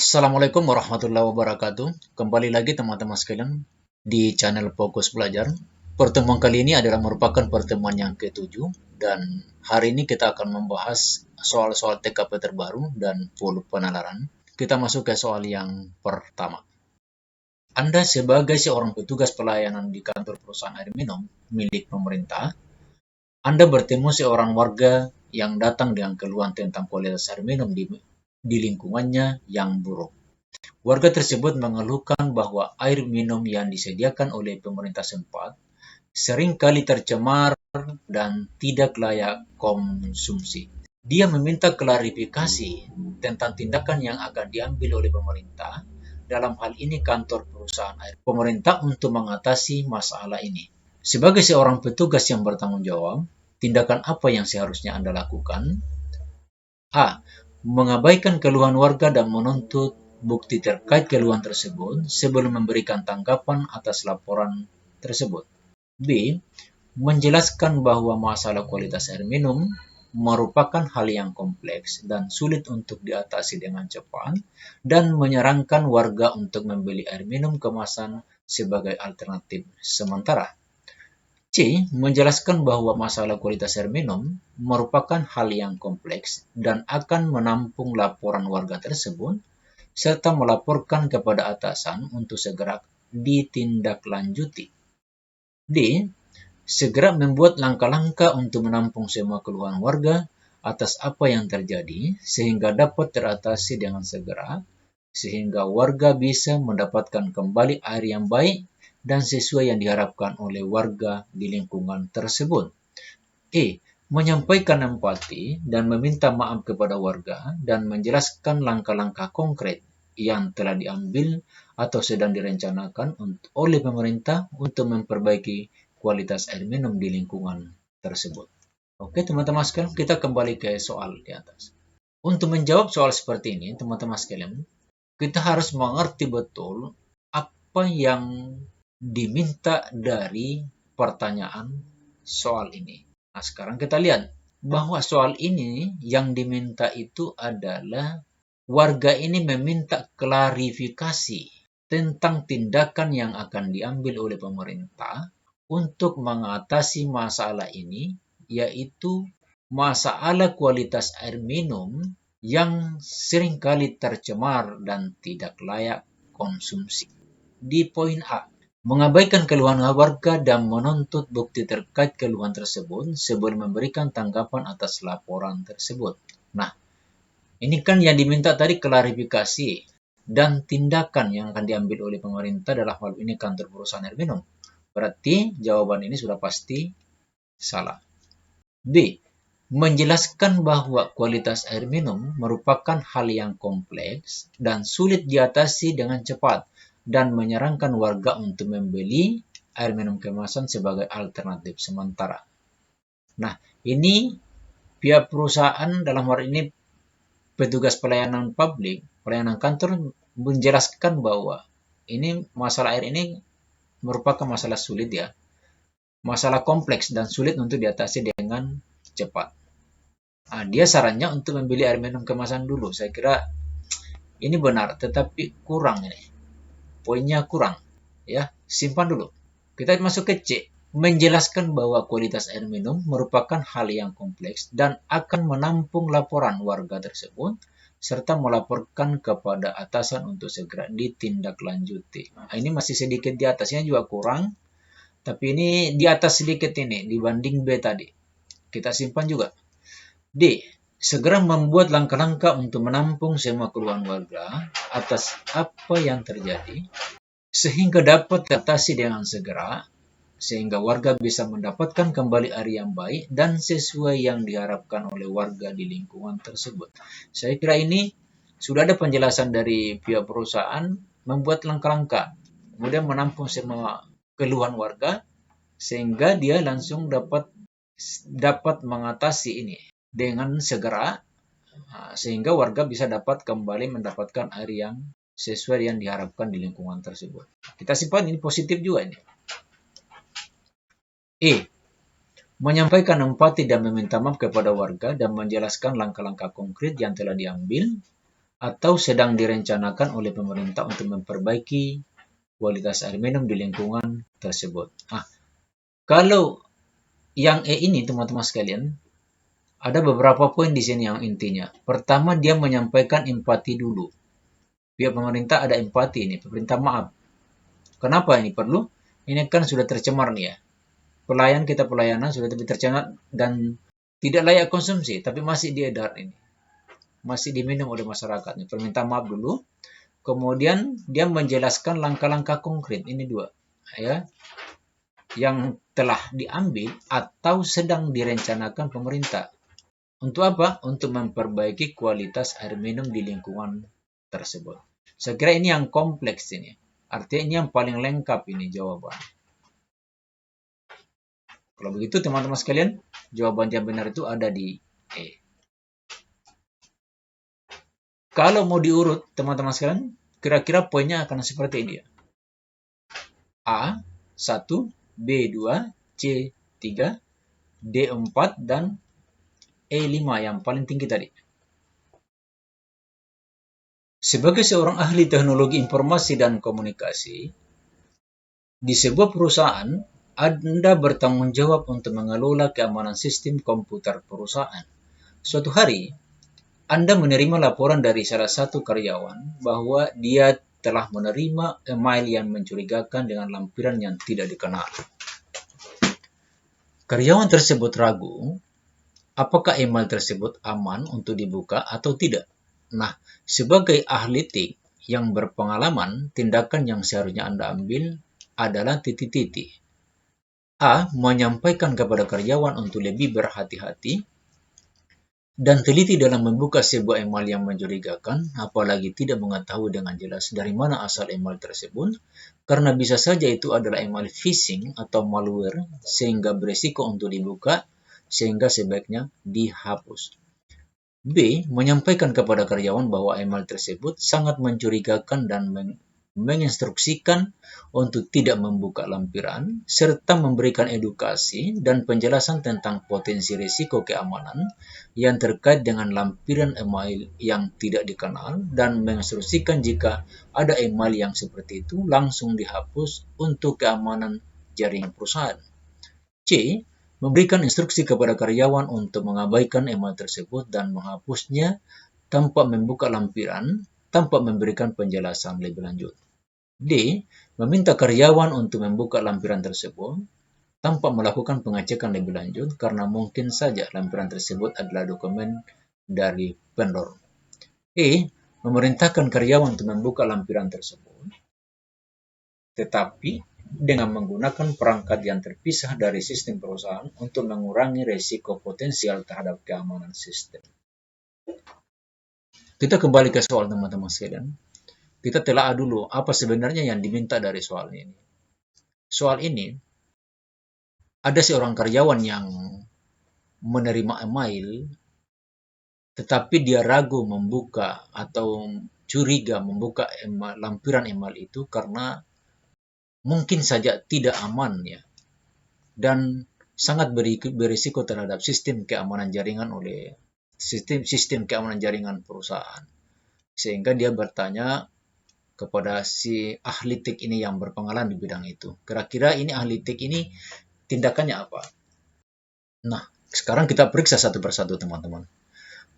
Assalamualaikum warahmatullahi wabarakatuh. Kembali lagi teman-teman sekalian di channel Fokus Belajar. Pertemuan kali ini adalah merupakan pertemuan yang ketujuh dan hari ini kita akan membahas soal-soal TKP terbaru dan full penalaran. Kita masuk ke soal yang pertama. Anda sebagai seorang petugas pelayanan di kantor perusahaan air minum milik pemerintah, Anda bertemu seorang warga yang datang dengan keluhan tentang kualitas air minum di lingkungannya yang buruk. Warga tersebut mengeluhkan bahwa air minum yang disediakan oleh pemerintah setempat seringkali tercemar dan tidak layak konsumsi. Dia meminta klarifikasi tentang tindakan yang akan diambil oleh pemerintah, dalam hal ini kantor perusahaan air pemerintah, untuk mengatasi masalah ini. Sebagai seorang petugas yang bertanggung jawab, tindakan apa yang seharusnya Anda lakukan? A. Mengabaikan keluhan warga dan menuntut bukti terkait keluhan tersebut sebelum memberikan tanggapan atas laporan tersebut. B. Menjelaskan bahwa masalah kualitas air minum merupakan hal yang kompleks dan sulit untuk diatasi dengan cepat, dan menyarankan warga untuk membeli air minum kemasan sebagai alternatif sementara. C. Menjelaskan bahwa masalah kualitas air minum merupakan hal yang kompleks dan akan menampung laporan warga tersebut, serta melaporkan kepada atasan untuk segera ditindaklanjuti. D. Segera membuat langkah-langkah untuk menampung semua keluhan warga atas apa yang terjadi sehingga dapat teratasi dengan segera, sehingga warga bisa mendapatkan kembali air yang baik dan sesuai yang diharapkan oleh warga di lingkungan tersebut. E. Menyampaikan empati dan meminta maaf kepada warga dan menjelaskan langkah-langkah konkret yang telah diambil atau sedang direncanakan oleh pemerintah untuk memperbaiki kualitas air minum di lingkungan tersebut. Oke, teman-teman sekalian, kita kembali ke soal di atas. Untuk menjawab soal seperti ini, teman-teman sekalian, kita harus mengerti betul apa yang diminta dari pertanyaan soal ini. Nah, sekarang kita lihat bahwa soal ini yang diminta itu adalah warga ini meminta klarifikasi tentang tindakan yang akan diambil oleh pemerintah untuk mengatasi masalah ini, yaitu masalah kualitas air minum yang seringkali tercemar dan tidak layak konsumsi. Di poin A, mengabaikan keluhan warga dan menuntut bukti terkait keluhan tersebut sebelum memberikan tanggapan atas laporan tersebut. Nah, ini kan yang diminta tadi klarifikasi dan tindakan yang akan diambil oleh pemerintah dalam hal ini kantor perusahaan air minum. Berarti jawaban ini sudah pasti salah. B. Menjelaskan bahwa kualitas air minum merupakan hal yang kompleks dan sulit diatasi dengan cepat, dan menyarankan warga untuk membeli air minum kemasan sebagai alternatif sementara. Nah, ini pihak perusahaan, dalam hal ini petugas pelayanan publik, pelayanan kantor, menjelaskan bahwa ini masalah air ini merupakan masalah sulit ya, masalah kompleks dan sulit untuk diatasi dengan cepat. Nah, dia sarannya untuk membeli air minum kemasan dulu. Saya kira ini benar, tetapi kurang ini. Poinnya kurang. Ya, simpan dulu. Kita masuk ke C. Menjelaskan bahwa kualitas air minum merupakan hal yang kompleks dan akan menampung laporan warga tersebut, serta melaporkan kepada atasan untuk segera ditindaklanjuti. Nah, ini masih sedikit di atasnya juga kurang, tapi ini di atas sedikit ini dibanding B tadi. Kita simpan juga. D. Segera membuat langkah-langkah untuk menampung semua keluhan warga atas apa yang terjadi, sehingga dapat teratasi dengan segera, sehingga warga bisa mendapatkan kembali air yang baik dan sesuai yang diharapkan oleh warga di lingkungan tersebut. Saya kira ini sudah ada penjelasan dari pihak perusahaan membuat langkah-langkah, kemudian menampung semua keluhan warga, sehingga dia langsung dapat mengatasi ini dengan segera, sehingga warga bisa dapat kembali mendapatkan air yang sesuai yang diharapkan di lingkungan tersebut. Kita simpan, ini positif juga ini. E. Menyampaikan empati dan meminta maaf kepada warga dan menjelaskan langkah-langkah konkret yang telah diambil atau sedang direncanakan oleh pemerintah untuk memperbaiki kualitas air minum di lingkungan tersebut. Nah, kalau yang E ini teman-teman sekalian, ada beberapa poin di sini yang intinya. Pertama, dia menyampaikan empati dulu. Pihak pemerintah ada empati ini, pemerintah maaf. Kenapa ini perlu? Ini kan sudah tercemar nih ya. Pelayanan sudah tercemar dan tidak layak konsumsi, tapi masih diedar ini. Masih diminum oleh masyarakat. Perminta maaf dulu. Kemudian dia menjelaskan langkah-langkah konkret. Ini dua. Ya, yang telah diambil atau sedang direncanakan pemerintah. Untuk apa? Untuk memperbaiki kualitas air minum di lingkungan tersebut. Saya kira ini yang kompleks ini. Artinya ini yang paling lengkap ini jawaban. Kalau begitu teman-teman sekalian, jawaban yang benar itu ada di E. Kalau mau diurut teman-teman sekalian, kira-kira poinnya akan seperti ini ya. A 1, B 2, C 3, D 4, dan E 5 yang paling tinggi tadi. Sebagai seorang ahli teknologi informasi dan komunikasi, di sebuah perusahaan, Anda bertanggung jawab untuk mengelola keamanan sistem komputer perusahaan. Suatu hari, Anda menerima laporan dari salah satu karyawan bahwa dia telah menerima email yang mencurigakan dengan lampiran yang tidak dikenal. Karyawan tersebut ragu apakah email tersebut aman untuk dibuka atau tidak. Nah, sebagai ahli TIK yang berpengalaman, tindakan yang seharusnya Anda ambil adalah titik-titik. A. Menyampaikan kepada karyawan untuk lebih berhati-hati dan teliti dalam membuka sebuah email yang mencurigakan, apalagi tidak mengetahui dengan jelas dari mana asal email tersebut, karena bisa saja itu adalah email phishing atau malware sehingga berisiko untuk dibuka, sehingga sebaiknya dihapus. B. Menyampaikan kepada karyawan bahwa email tersebut sangat mencurigakan dan menginstruksikan untuk tidak membuka lampiran, serta memberikan edukasi dan penjelasan tentang potensi risiko keamanan yang terkait dengan lampiran email yang tidak dikenal, dan menginstruksikan jika ada email yang seperti itu langsung dihapus untuk keamanan jaringan perusahaan. C. Memberikan instruksi kepada karyawan untuk mengabaikan email tersebut dan menghapusnya tanpa membuka lampiran, tanpa memberikan penjelasan lebih lanjut. D. Meminta karyawan untuk membuka lampiran tersebut tanpa melakukan pengecekan lebih lanjut karena mungkin saja lampiran tersebut adalah dokumen dari vendor. E. Memerintahkan karyawan untuk membuka lampiran tersebut, tetapi dengan menggunakan perangkat yang terpisah dari sistem perusahaan untuk mengurangi risiko potensial terhadap keamanan sistem. Kita kembali ke soal teman-teman sekalian. Kita telah dulu apa sebenarnya yang diminta dari soal ini. Soal ini, ada seorang karyawan yang menerima email, tetapi dia ragu membuka atau curiga membuka lampiran email itu karena mungkin saja tidak aman ya, dan sangat berisiko terhadap sistem keamanan jaringan oleh sistem keamanan jaringan perusahaan. Sehingga dia bertanya kepada si ahli TIK ini yang berpengalaman di bidang itu. Kira-kira ini ahli TIK ini tindakannya apa? Nah, sekarang kita periksa satu persatu teman-teman.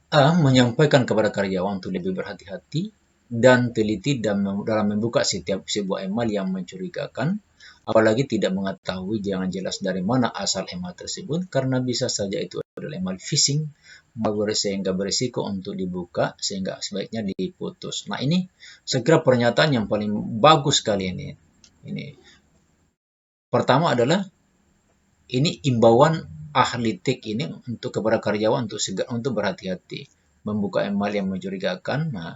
A. Menyampaikan kepada karyawan untuk lebih berhati-hati dan teliti dalam membuka setiap sebuah email yang mencurigakan, apalagi tidak mengetahui jangan jelas dari mana asal email tersebut, karena bisa saja itu adalah email phishing, malware sehingga berisiko untuk dibuka, sehingga sebaiknya diputus. Nah, ini saya kira pernyataan yang paling bagus kali ini. Pertama adalah ini imbauan ahli TIK ini untuk kepada karyawan untuk berhati-hati membuka email yang mencurigakan. Nah,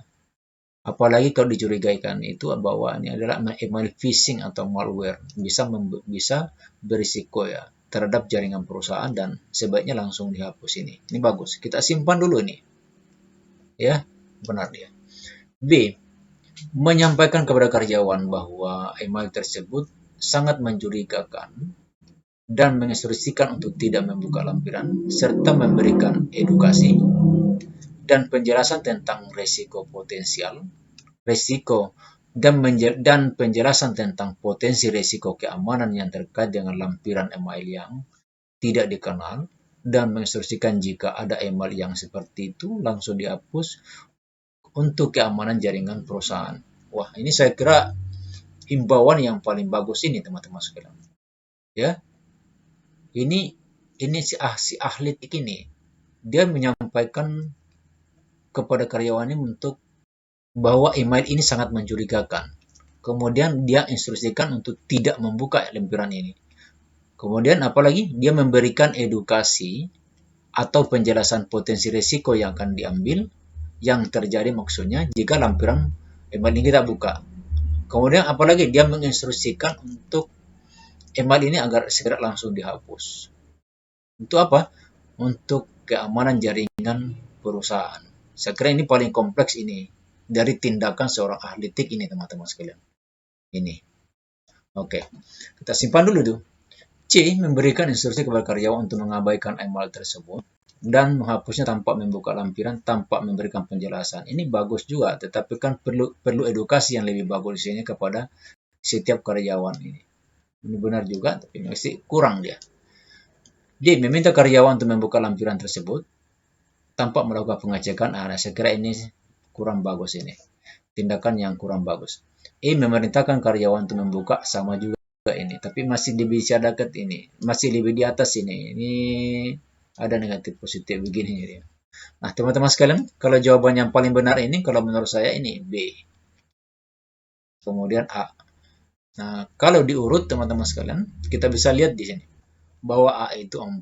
apalagi kalau dicurigakan itu bahwa ini adalah email phishing atau malware, bisa berisiko ya terhadap jaringan perusahaan dan sebaiknya langsung dihapus ini. Ini bagus. Kita simpan dulu ini. Ya, benar dia. B. Menyampaikan kepada karyawan bahwa email tersebut sangat mencurigakan dan menginstruksikan untuk tidak membuka lampiran serta memberikan edukasi. dan penjelasan tentang risiko potensial, risiko dan penjelasan tentang potensi risiko keamanan yang terkait dengan lampiran email yang tidak dikenal, dan menginstruksikan jika ada email yang seperti itu langsung dihapus untuk keamanan jaringan perusahaan. Wah, ini saya kira himbauan yang paling bagus ini teman-teman sekalian. Ya, ini si ahli ini dia menyampaikan kepada karyawannya untuk bahwa email ini sangat mencurigakan. Kemudian dia instruksikan untuk tidak membuka lempiran ini. Kemudian apalagi dia memberikan edukasi atau penjelasan potensi risiko yang akan diambil yang terjadi maksudnya jika lampiran email ini kita buka. Kemudian apalagi dia menginstruksikan untuk email ini agar segera langsung dihapus. Untuk apa? Untuk keamanan jaringan perusahaan. Saya kira ini paling kompleks ini dari tindakan seorang ahli TIK ini teman-teman sekalian. Ini. Oke. Kita simpan dulu tuh. C. Memberikan instruksi kepada karyawan untuk mengabaikan email tersebut dan menghapusnya tanpa membuka lampiran, tanpa memberikan penjelasan. Ini bagus juga, tetapi kan perlu edukasi yang lebih bagus di sini kepada setiap karyawan ini. Ini benar juga, tapi masih kurang dia. D. Meminta karyawan untuk membuka lampiran tersebut tanpa melakukan pengecekan. Saya kira ini kurang bagus ini. Tindakan yang kurang bagus. E. Memerintahkan karyawan untuk membuka, sama juga ini, tapi masih lebih dekat ini, masih lebih di atas ini. Ini ada negatif positif begini ya. Nah, teman-teman sekalian, kalau jawaban yang paling benar ini, kalau menurut saya ini B. Kemudian A. Nah, kalau diurut teman-teman sekalian, kita bisa lihat di sini bahwa A itu 4,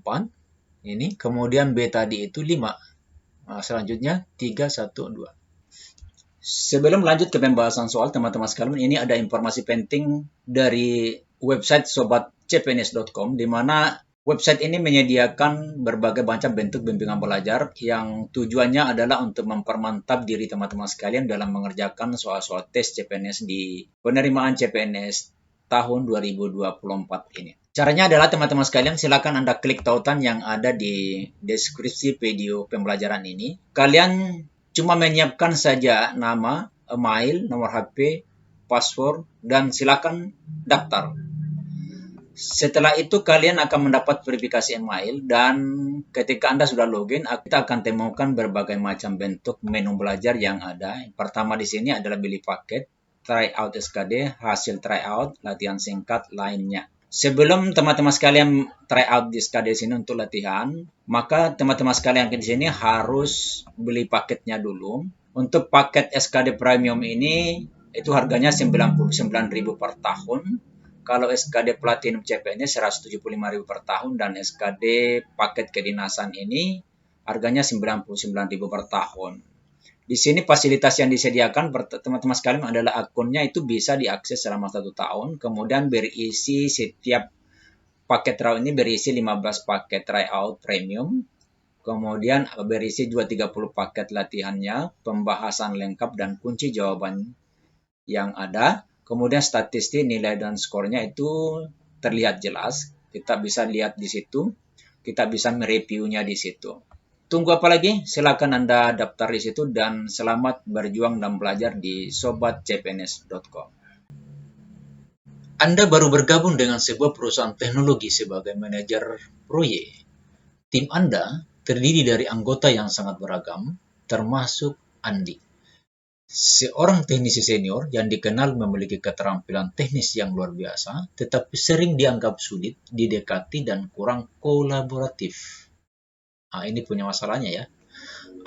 ini, kemudian B tadi itu 5. Nah, selanjutnya 3, 1, 2. Sebelum lanjut ke pembahasan soal, teman-teman sekalian, ini ada informasi penting dari website sobatcpns.com, di mana website ini menyediakan berbagai macam bentuk bimbingan belajar yang tujuannya adalah untuk mempermantap diri teman-teman sekalian dalam mengerjakan soal-soal tes CPNS di penerimaan CPNS tahun 2024 ini. Caranya adalah teman-teman sekalian silakan Anda klik tautan yang ada di deskripsi video pembelajaran ini. Kalian cuma menyiapkan saja nama, email, nomor HP, password, dan silakan daftar. Setelah itu kalian akan mendapat verifikasi email dan ketika Anda sudah login, kita akan temukan berbagai macam bentuk menu belajar yang ada. Pertama di sini adalah pilih paket, tryout SKD, hasil tryout, latihan singkat lainnya. Sebelum teman-teman sekalian tryout di SKD sini untuk latihan, maka teman-teman sekalian di sini harus beli paketnya dulu. Untuk paket SKD Premium ini itu harganya 99.000 per tahun. Kalau SKD Platinum CPNS 175.000 per tahun dan SKD paket kedinasan ini harganya 99.000 per tahun. Di sini fasilitas yang disediakan teman-teman sekalian adalah akunnya itu bisa diakses selama 1 tahun. Kemudian berisi setiap paket trial ini berisi 15 paket tryout premium. Kemudian berisi 230 paket latihannya, pembahasan lengkap dan kunci jawaban yang ada. Kemudian statistik, nilai dan skornya itu terlihat jelas. Kita bisa lihat di situ. Kita bisa mereviewnya di situ. Tunggu apa lagi? Silakan Anda daftar di situ dan selamat berjuang dan belajar di sobatcpns.com. Anda baru bergabung dengan sebuah perusahaan teknologi sebagai manajer proyek. Tim Anda terdiri dari anggota yang sangat beragam, termasuk Andi. Seorang teknisi senior yang dikenal memiliki keterampilan teknis yang luar biasa, tetapi sering dianggap sulit, didekati, dan kurang kolaboratif. Nah, ini punya masalahnya ya.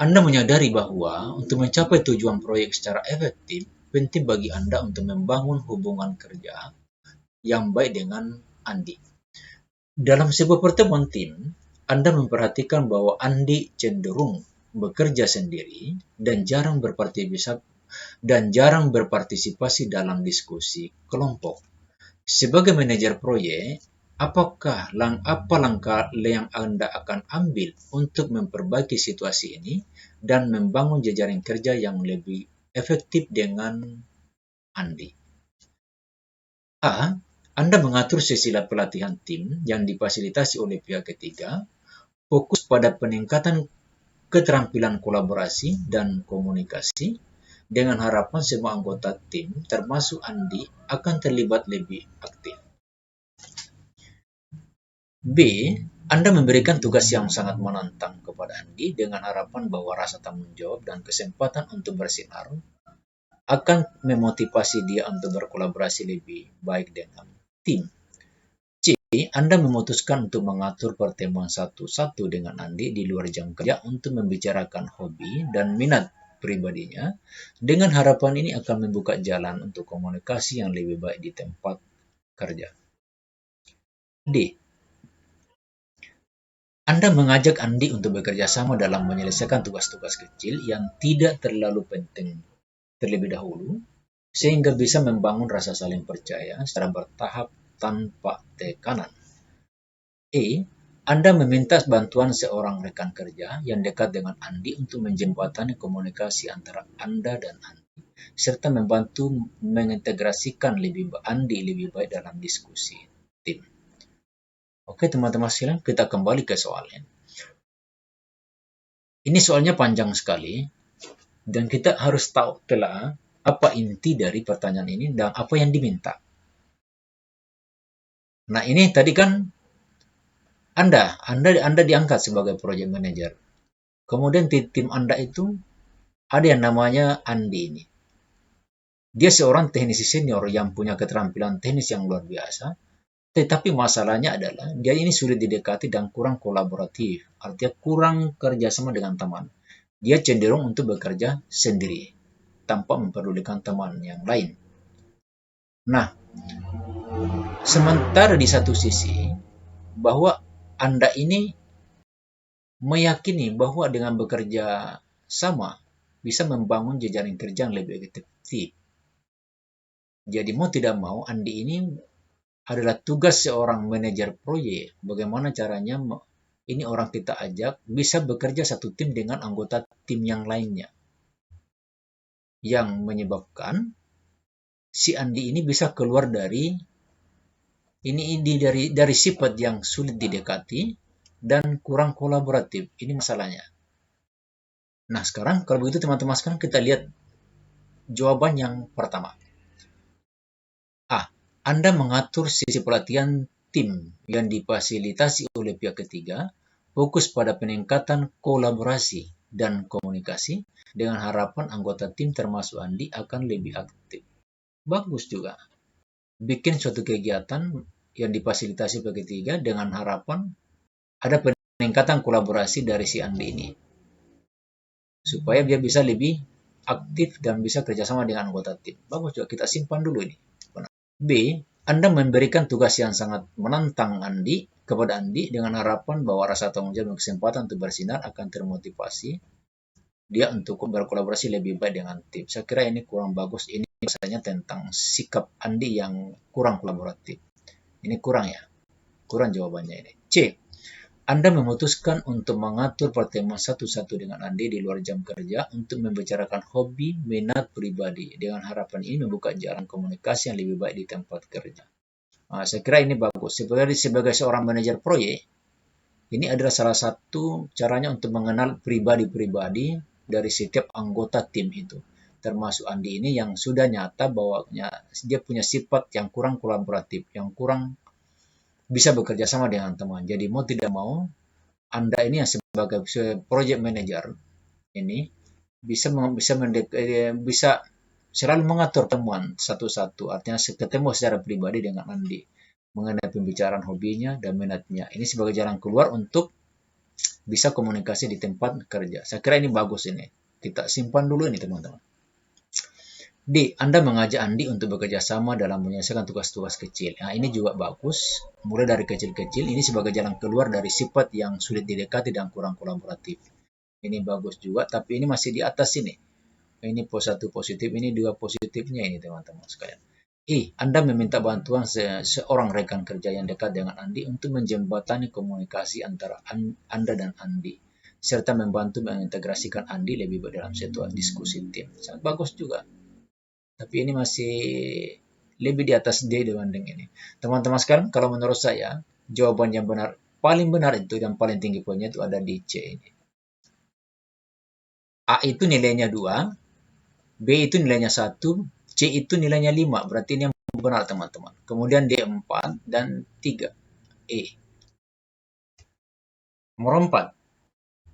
Anda menyadari bahwa untuk mencapai tujuan proyek secara efektif, penting bagi Anda untuk membangun hubungan kerja yang baik dengan Andi. Dalam sebuah pertemuan tim, Anda memperhatikan bahwa Andi cenderung bekerja sendiri dan jarang berpartisipasi dalam diskusi kelompok. Sebagai manajer proyek, apa langkah yang Anda akan ambil untuk memperbaiki situasi ini dan membangun jejaring kerja yang lebih efektif dengan Andi? A. Anda mengatur sesi pelatihan tim yang difasilitasi oleh pihak ketiga, fokus pada peningkatan keterampilan kolaborasi dan komunikasi dengan harapan semua anggota tim, termasuk Andi, akan terlibat lebih aktif. B. Anda memberikan tugas yang sangat menantang kepada Andi dengan harapan bahwa rasa tanggung jawab dan kesempatan untuk bersinar akan memotivasi dia untuk berkolaborasi lebih baik dengan tim. C. Anda memutuskan untuk mengatur pertemuan satu-satu dengan Andi di luar jam kerja untuk membicarakan hobi dan minat pribadinya, dengan harapan ini akan membuka jalan untuk komunikasi yang lebih baik di tempat kerja. D. Anda mengajak Andi untuk bekerja sama dalam menyelesaikan tugas-tugas kecil yang tidak terlalu penting terlebih dahulu, sehingga bisa membangun rasa saling percaya secara bertahap tanpa tekanan. E. Anda meminta bantuan seorang rekan kerja yang dekat dengan Andi untuk menjembatani komunikasi antara Anda dan Andi, serta membantu mengintegrasikan Andi lebih baik dalam diskusi tim. Oke teman-teman sekalian, kita kembali ke soalnya. Ini soalnya panjang sekali, dan kita harus tahu telah apa inti dari pertanyaan ini dan apa yang diminta. Nah ini tadi kan Anda diangkat sebagai project manager. Kemudian di tim Anda itu ada yang namanya Andi ini. Dia seorang teknisi senior yang punya keterampilan teknis yang luar biasa. Tetapi masalahnya adalah dia ini sulit didekati dan kurang kolaboratif. Artinya kurang kerjasama dengan teman. Dia cenderung untuk bekerja sendiri tanpa memperdulikan teman yang lain. Nah, sementara di satu sisi bahwa Anda ini meyakini bahwa dengan bekerja sama bisa membangun jejaring kerja yang lebih efektif. Jadi mau tidak mau Andi ini adalah tugas seorang manajer proyek. Bagaimana caranya ini orang kita ajak bisa bekerja satu tim dengan anggota tim yang lainnya. Yang menyebabkan si Andi ini bisa keluar dari sifat yang sulit didekati dan kurang kolaboratif. Ini masalahnya. Nah, sekarang kalau begitu teman-teman sekarang kita lihat jawaban yang pertama. A. Anda mengatur sisi pelatihan tim yang difasilitasi oleh pihak ketiga, fokus pada peningkatan kolaborasi dan komunikasi dengan harapan anggota tim termasuk Andi akan lebih aktif. Bagus juga. Bikin suatu kegiatan yang difasilitasi pihak ketiga dengan harapan ada peningkatan kolaborasi dari si Andi ini. Supaya dia bisa lebih aktif dan bisa kerjasama dengan anggota tim. Bagus juga, kita simpan dulu ini. B. Anda memberikan tugas yang sangat menantang kepada Andi dengan harapan bahwa rasa tanggung jawab dan kesempatan untuk bersinar akan termotivasi dia untuk berkolaborasi lebih baik dengan tim. Saya kira ini kurang bagus. Ini misalnya tentang sikap Andi yang kurang kolaboratif. Ini kurang ya. Kurang jawabannya ini. C. Anda memutuskan untuk mengatur pertemuan satu-satu dengan Andi di luar jam kerja untuk membicarakan hobi, minat pribadi. Dengan harapan ini membuka jalan komunikasi yang lebih baik di tempat kerja. Nah, saya kira ini bagus. Sebagai seorang manajer proyek, ini adalah salah satu caranya untuk mengenal pribadi-pribadi dari setiap anggota tim itu. Termasuk Andi ini yang sudah nyata bahwa dia punya sifat yang kurang kolaboratif, yang kurang bisa bekerja sama dengan teman. Jadi mau tidak mau, Anda ini yang sebagai project manager ini bisa selalu mengatur temuan satu-satu. Artinya ketemu secara pribadi dengan Andi mengenai pembicaraan hobinya dan minatnya. Ini sebagai jalan keluar untuk bisa komunikasi di tempat kerja. Saya kira ini bagus ini. Kita simpan dulu ini teman-teman. D. Anda mengajak Andi untuk bekerja sama dalam menyelesaikan tugas-tugas kecil. Nah, ini juga bagus. Mulai dari kecil-kecil, ini sebagai jalan keluar dari sifat yang sulit didekati dan kurang kolaboratif. Ini bagus juga, tapi ini masih di atas ini. Ini satu positif, ini dua positifnya ini teman-teman sekalian. Anda meminta bantuan seorang rekan kerja yang dekat dengan Andi untuk menjembatani komunikasi antara Anda dan Andi, serta membantu mengintegrasikan Andi lebih baik dalam satu diskusi tim. Sangat bagus juga. Tapi ini masih lebih di atas D dibanding ini. Teman-teman sekalian, kalau menurut saya, jawaban yang benar, paling benar itu, yang paling tinggi poinnya itu ada di C ini. A itu nilainya 2, B itu nilainya 1, C itu nilainya 5. Berarti ini yang benar, teman-teman. Kemudian D 4 dan 3. E. Nomor 4.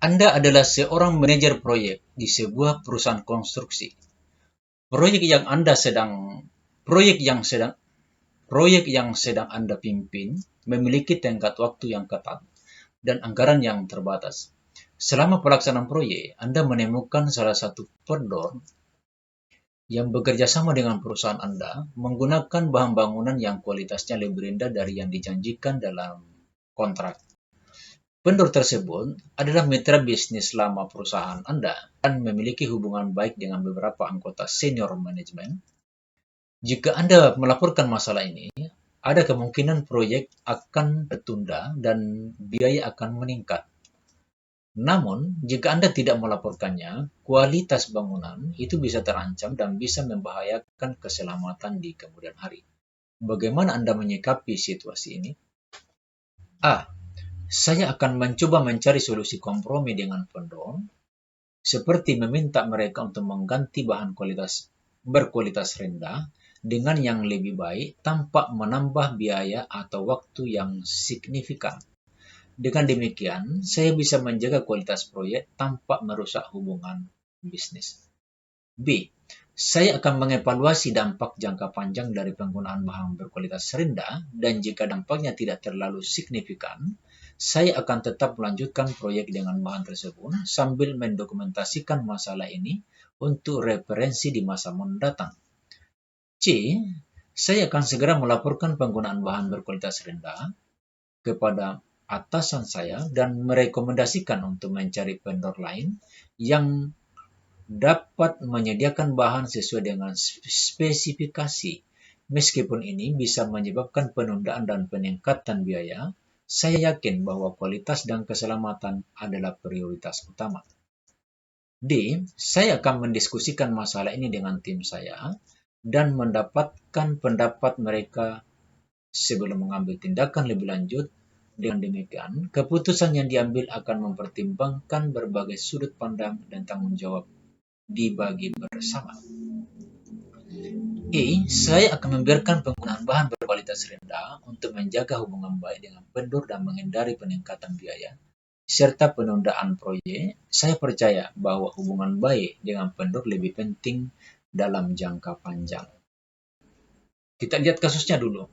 Anda adalah seorang manajer proyek di sebuah perusahaan konstruksi. Proyek yang sedang Anda pimpin memiliki tenggat waktu yang ketat dan anggaran yang terbatas. Selama pelaksanaan proyek, Anda menemukan salah satu vendor yang bekerja sama dengan perusahaan Anda menggunakan bahan bangunan yang kualitasnya lebih rendah dari yang dijanjikan dalam kontrak. Vendor tersebut adalah mitra bisnis lama perusahaan Anda dan memiliki hubungan baik dengan beberapa anggota senior manajemen. Jika Anda melaporkan masalah ini, ada kemungkinan proyek akan tertunda dan biaya akan meningkat. Namun, jika Anda tidak melaporkannya, kualitas bangunan itu bisa terancam dan bisa membahayakan keselamatan di kemudian hari. Bagaimana Anda menyikapi situasi ini? A. Saya akan mencoba mencari solusi kompromi dengan vendor, seperti meminta mereka untuk mengganti bahan berkualitas rendah dengan yang lebih baik tanpa menambah biaya atau waktu yang signifikan. Dengan demikian, saya bisa menjaga kualitas proyek tanpa merusak hubungan bisnis. B. Saya akan mengevaluasi dampak jangka panjang dari penggunaan bahan berkualitas rendah, dan jika dampaknya tidak terlalu signifikan, saya akan tetap melanjutkan proyek dengan bahan tersebut sambil mendokumentasikan masalah ini untuk referensi di masa mendatang. C. Saya akan segera melaporkan penggunaan bahan berkualitas rendah kepada atasan saya dan merekomendasikan untuk mencari vendor lain yang dapat menyediakan bahan sesuai dengan spesifikasi. Meskipun ini bisa menyebabkan penundaan dan peningkatan biaya, saya yakin bahwa kualitas dan keselamatan adalah prioritas utama. D. Saya akan mendiskusikan masalah ini dengan tim saya dan mendapatkan pendapat mereka sebelum mengambil tindakan lebih lanjut. Dengan demikian, keputusan yang diambil akan mempertimbangkan berbagai sudut pandang dan tanggung jawab dibagi bersama. E. Saya akan membiarkan penggunaan bahan berkualitas rendah untuk menjaga hubungan baik dengan vendor dan menghindari peningkatan biaya serta penundaan proyek. Saya percaya bahwa hubungan baik dengan vendor lebih penting dalam jangka panjang. Kita lihat kasusnya dulu.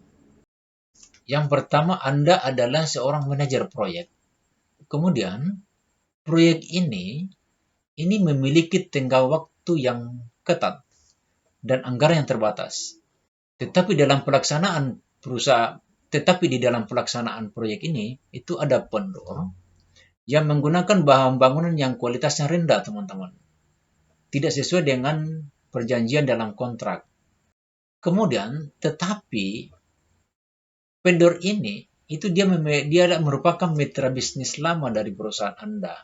Yang pertama, Anda adalah seorang manajer proyek. Kemudian, proyek ini memiliki tenggat waktu yang ketat dan anggaran yang terbatas. Tetapi di dalam pelaksanaan proyek ini, itu ada vendor yang menggunakan bahan bangunan yang kualitasnya rendah, teman-teman. Tidak sesuai dengan perjanjian dalam kontrak. Kemudian, tetapi vendor ini, itu dia merupakan mitra bisnis lama dari perusahaan Anda.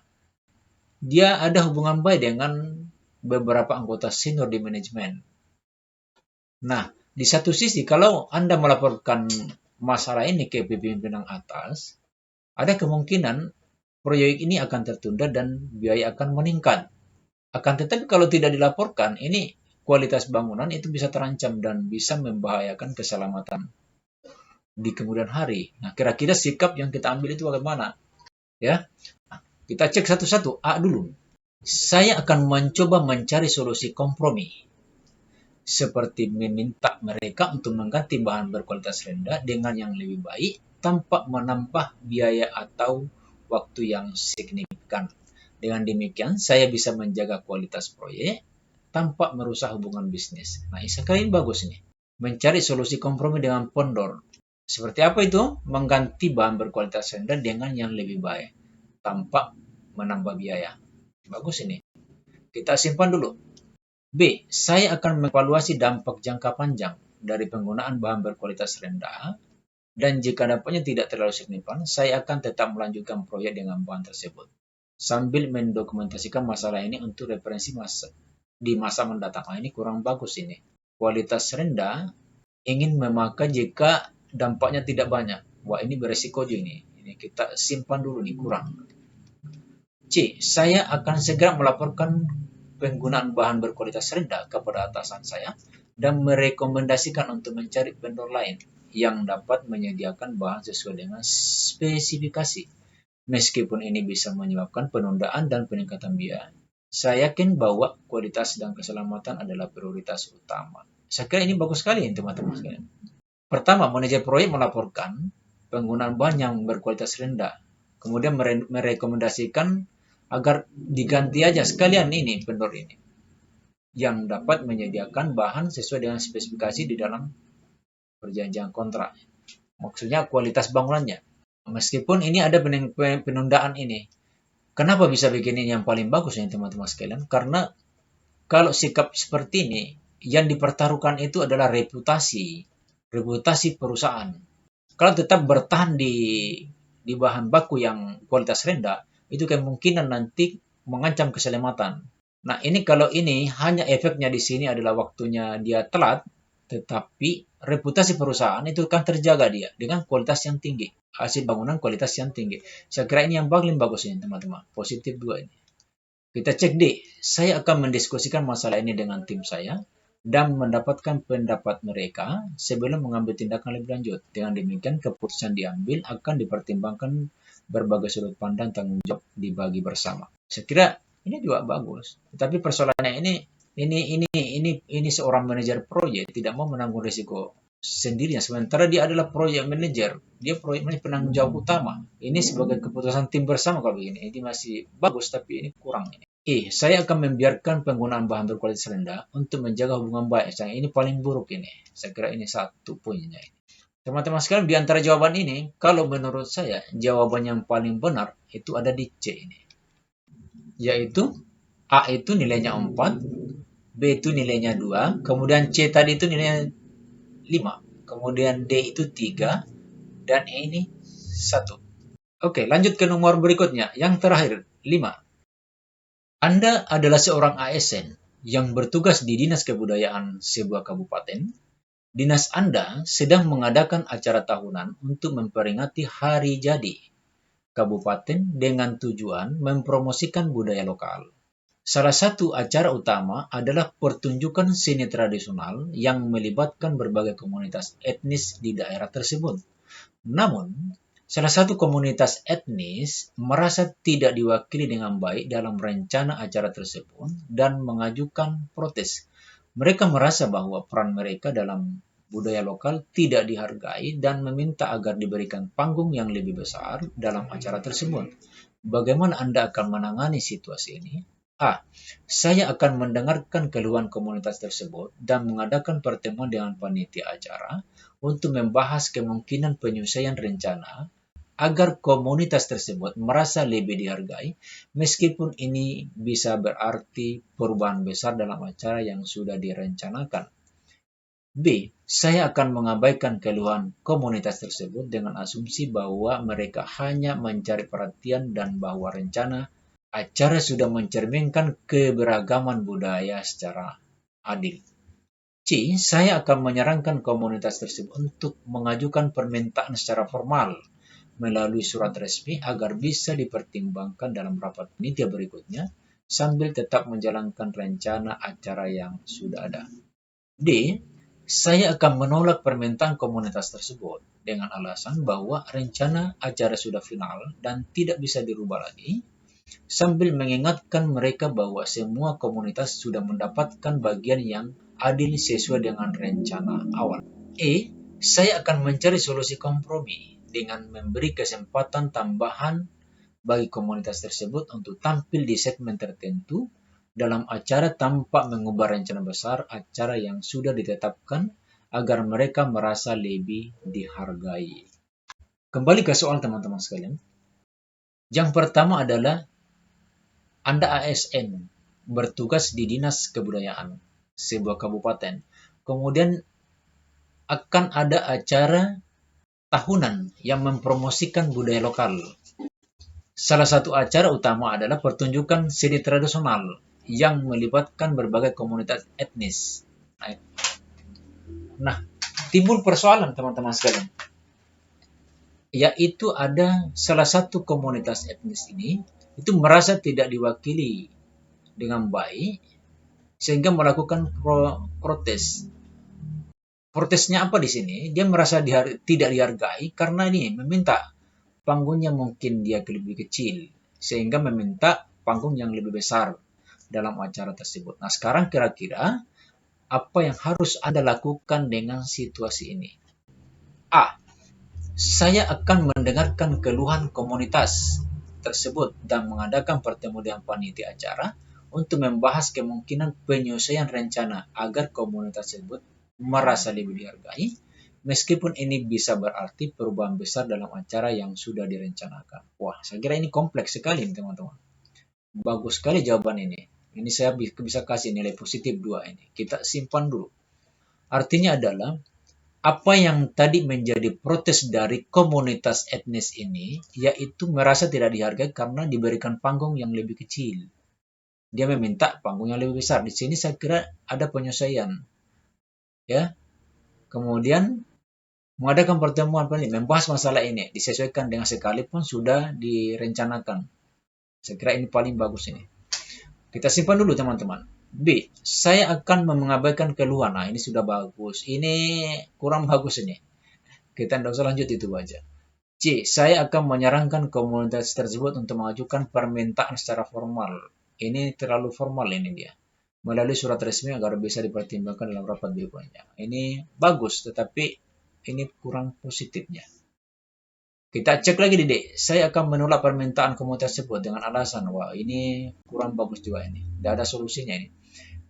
Dia ada hubungan baik dengan beberapa anggota senior di manajemen. Nah, di satu sisi, kalau Anda melaporkan masalah ini ke pimpinan atas, ada kemungkinan proyek ini akan tertunda dan biaya akan meningkat. Akan tetapi kalau tidak dilaporkan, ini kualitas bangunan itu bisa terancam dan bisa membahayakan keselamatan di kemudian hari. Nah, kira-kira sikap yang kita ambil itu bagaimana? Ya, kita cek satu-satu. A dulu. Saya akan mencoba mencari solusi kompromi, seperti meminta mereka untuk mengganti bahan berkualitas rendah dengan yang lebih baik tanpa menambah biaya atau waktu yang signifikan. Dengan demikian, saya bisa menjaga kualitas proyek tanpa merusak hubungan bisnis. Nah, ini bagus nih. Mencari solusi kompromi dengan vendor. Seperti apa itu? Mengganti bahan berkualitas rendah dengan yang lebih baik tanpa menambah biaya. Bagus ini. Kita simpan dulu. B. Saya akan mengevaluasi dampak jangka panjang dari penggunaan bahan berkualitas rendah, dan jika dampaknya tidak terlalu signifikan, saya akan tetap melanjutkan proyek dengan bahan tersebut, sambil mendokumentasikan masalah ini untuk referensi di masa mendatang. Nah, ini kurang bagus ini. Kualitas rendah ingin memakai jika dampaknya tidak banyak. Wah, ini beresiko juga ini. Ini kita simpan dulu nih, kurang. C. Saya akan segera melaporkan penggunaan bahan berkualitas rendah kepada atasan saya dan merekomendasikan untuk mencari vendor lain yang dapat menyediakan bahan sesuai dengan spesifikasi. Meskipun ini bisa menyebabkan penundaan dan peningkatan biaya, saya yakin bahwa kualitas dan keselamatan adalah prioritas utama. Saya kira ini bagus sekali teman-teman sekalian. Pertama, manajer proyek melaporkan penggunaan bahan yang berkualitas rendah. Kemudian merekomendasikan agar diganti aja sekalian ini vendor ini yang dapat menyediakan bahan sesuai dengan spesifikasi di dalam perjanjian kontrak. Maksudnya kualitas bangunannya. Meskipun ini ada penundaan ini. Kenapa bisa begini yang paling bagus ya teman-teman sekalian? Karena kalau sikap seperti ini, yang dipertaruhkan itu adalah reputasi perusahaan. Kalau tetap bertahan di bahan baku yang kualitas rendah, itu kemungkinan nanti mengancam keselamatan. Nah, kalau ini hanya efeknya di sini adalah waktunya dia telat, tetapi reputasi perusahaan itu kan terjaga dia dengan kualitas yang tinggi, hasil bangunan kualitas yang tinggi. Saya kira ini yang paling bagus ini teman-teman, positif 2 ini. Kita cek deh, saya akan mendiskusikan masalah ini dengan tim saya dan mendapatkan pendapat mereka sebelum mengambil tindakan lebih lanjut. Dengan demikian, keputusan diambil akan dipertimbangkan berbagai sudut pandang tanggung jawab dibagi bersama. Saya kira ini juga bagus. Tetapi persoalannya ini seorang manajer proyek tidak mau menanggung risiko sendirinya. Sementara dia adalah proyek manajer, dia proyek manajer penanggung jawab utama. Ini sebagai keputusan tim bersama kalau begini. Ini masih bagus tapi ini kurang ini. Saya akan membiarkan penggunaan bahan berkualitas rendah untuk menjaga hubungan baik. Ini paling buruk ini. Saya kira ini satu poinnya. Teman-teman sekalian, di antara jawaban ini, kalau menurut saya, jawaban yang paling benar itu ada di C ini. Yaitu, A itu nilainya 4, B itu nilainya 2, kemudian C tadi itu nilainya 5, kemudian D itu 3, dan E ini 1. Oke, lanjut ke nomor berikutnya. Yang terakhir, 5. Anda adalah seorang ASN yang bertugas di Dinas Kebudayaan sebuah kabupaten. Dinas Anda sedang mengadakan acara tahunan untuk memperingati hari jadi kabupaten dengan tujuan mempromosikan budaya lokal. Salah satu acara utama adalah pertunjukan seni tradisional yang melibatkan berbagai komunitas etnis di daerah tersebut. Namun, salah satu komunitas etnis merasa tidak diwakili dengan baik dalam rencana acara tersebut dan mengajukan protes. Mereka merasa bahwa peran mereka dalam budaya lokal tidak dihargai dan meminta agar diberikan panggung yang lebih besar dalam acara tersebut. Bagaimana Anda akan menangani situasi ini? A. Saya akan mendengarkan keluhan komunitas tersebut dan mengadakan pertemuan dengan panitia acara untuk membahas kemungkinan penyelesaian rencana agar komunitas tersebut merasa lebih dihargai, meskipun ini bisa berarti perubahan besar dalam acara yang sudah direncanakan. B. Saya akan mengabaikan keluhan komunitas tersebut dengan asumsi bahwa mereka hanya mencari perhatian dan bahwa rencana acara sudah mencerminkan keberagaman budaya secara adil. C. Saya akan menyarankan komunitas tersebut untuk mengajukan permintaan secara formal melalui surat resmi agar bisa dipertimbangkan dalam rapat panitia berikutnya sambil tetap menjalankan rencana acara yang sudah ada. D. Saya akan menolak permintaan komunitas tersebut dengan alasan bahwa rencana acara sudah final dan tidak bisa dirubah lagi, sambil mengingatkan mereka bahwa semua komunitas sudah mendapatkan bagian yang adil sesuai dengan rencana awal. E. Saya akan mencari solusi kompromi dengan memberi kesempatan tambahan bagi komunitas tersebut untuk tampil di segmen tertentu dalam acara tanpa mengubah rencana besar acara yang sudah ditetapkan agar mereka merasa lebih dihargai. Kembali ke soal teman-teman sekalian. Yang pertama adalah Anda ASN bertugas di Dinas Kebudayaan sebuah kabupaten. Kemudian akan ada acara tahunan yang mempromosikan budaya lokal. Salah satu acara utama adalah pertunjukan seni tradisional yang melibatkan berbagai komunitas etnis. Nah, timbul persoalan teman-teman sekalian. Yaitu ada salah satu komunitas etnis ini itu merasa tidak diwakili dengan baik sehingga melakukan protes. Protesnya apa di sini? Dia merasa tidak dihargai karena ini meminta panggungnya mungkin dia lebih kecil sehingga meminta panggung yang lebih besar dalam acara tersebut. Nah, sekarang kira-kira apa yang harus Anda lakukan dengan situasi ini? A. Saya akan mendengarkan keluhan komunitas tersebut dan mengadakan pertemuan dengan panitia acara untuk membahas kemungkinan penyelesaian rencana agar komunitas tersebut merasa lebih dihargai, meskipun ini bisa berarti perubahan besar dalam acara yang sudah direncanakan. Wah, saya kira ini kompleks sekali, teman-teman. Bagus sekali jawaban ini. Ini saya bisa kasih nilai positif 2 ini. Kita simpan dulu. Artinya adalah apa yang tadi menjadi protes dari komunitas etnis ini, yaitu merasa tidak dihargai karena diberikan panggung yang lebih kecil. Dia meminta panggung yang lebih besar. Di sini saya kira ada penyesuaian. Ya. Kemudian mengadakan pertemuan membahas masalah ini disesuaikan dengan sekalipun sudah direncanakan. Saya kira ini paling bagus ini. Kita simpan dulu teman-teman. B. Saya akan mengabaikan keluhan. Nah, ini sudah bagus. Ini kurang bagus ini. Kita tidak usah lanjut itu aja. C. Saya akan menyarankan komunitas tersebut untuk mengajukan permintaan secara formal. Ini terlalu formal ini dia. Melalui surat resmi agar bisa dipertimbangkan dalam rapat berikutnya. Ini bagus, tetapi ini kurang positifnya. Kita cek lagi di D. Saya akan menolak permintaan komunitas tersebut dengan alasan, wah ini kurang bagus juga ini. Tidak ada solusinya ini.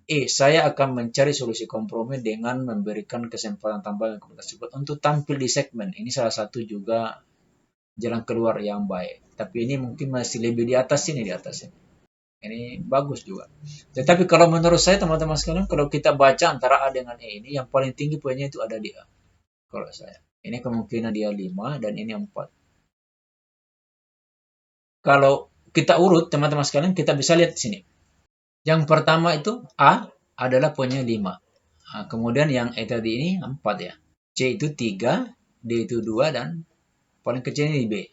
E. Saya akan mencari solusi kompromi dengan memberikan kesempatan tambahan komunitas tersebut untuk tampil di segmen. Ini salah satu juga jalan keluar yang baik. Tapi ini mungkin masih lebih di atas ini, di atas ini. Ini bagus juga. Tetapi kalau menurut saya teman-teman sekalian, kalau kita baca antara A dengan E ini, yang paling tinggi poinnya itu ada di A. Kalau saya. Ini kemungkinan dia 5 dan ini 4. Kalau kita urut teman-teman sekalian, kita bisa lihat di sini. Yang pertama itu A adalah poinnya 5. Nah, kemudian yang E tadi ini 4 ya. C itu 3, D itu 2, dan paling kecil ini B.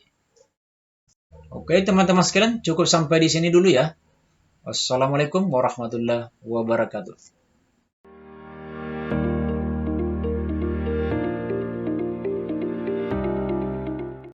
Oke teman-teman sekalian, cukup sampai di sini dulu ya. Wassalamualaikum warahmatullahi wabarakatuh.